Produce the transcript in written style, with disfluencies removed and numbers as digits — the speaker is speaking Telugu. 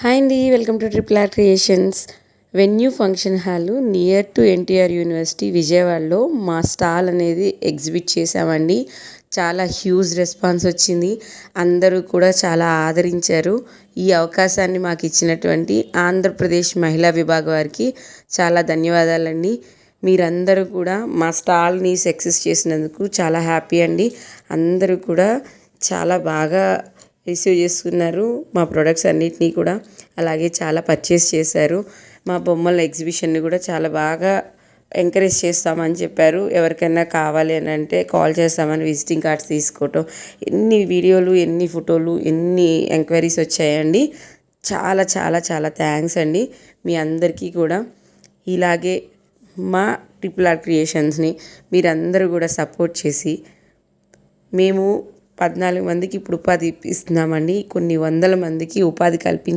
హాయ్ అండి, welcome to triple R creations. Venue function hall near to NTR university విజయవాడలో మా స్టాల్ అనేది ఎగ్జిబిట్ చేసామండి. చాలా హ్యూజ్ రెస్పాన్స్ వచ్చింది. అందరూ కూడా చాలా ఆదరించారు. ఈ అవకాశాన్ని మాకు ఇచ్చినటువంటి ఆంధ్రప్రదేశ్ మహిళా విభాగం వారికి చాలా ధన్యవాదాలండి. మీరందరూ కూడా మా స్టాల్ని సక్సెస్ చేసినందుకు చాలా హ్యాపీ అండి. అందరూ కూడా చాలా బాగా రిసీవ్ చేసుకున్నారు మా ప్రొడక్ట్స్ అన్నిటినీ కూడా. అలాగే చాలా పర్చేస్ చేశారు. మా బొమ్మల ఎగ్జిబిషన్ని కూడా చాలా బాగా ఎంకరేజ్ చేస్తామని చెప్పారు. ఎవరికైనా కావాలి అని అంటే కాల్ చేస్తామని విజిటింగ్ కార్డ్స్ తీసుకోవటం, ఎన్ని వీడియోలు, ఎన్ని ఫోటోలు, ఎన్ని ఎంక్వైరీస్ వచ్చాయండి. చాలా చాలా చాలా థ్యాంక్స్ అండి మీ అందరికీ కూడా. ఇలాగే మా ట్రిపుల్ ఆర్ క్రియేషన్స్ని మీరందరూ కూడా సపోర్ట్ చేసి, మేము 14 మందికి ఇప్పుడు ఉపాధి ఇస్తున్నామండి. కొన్ని వందల మందికి ఉపాధి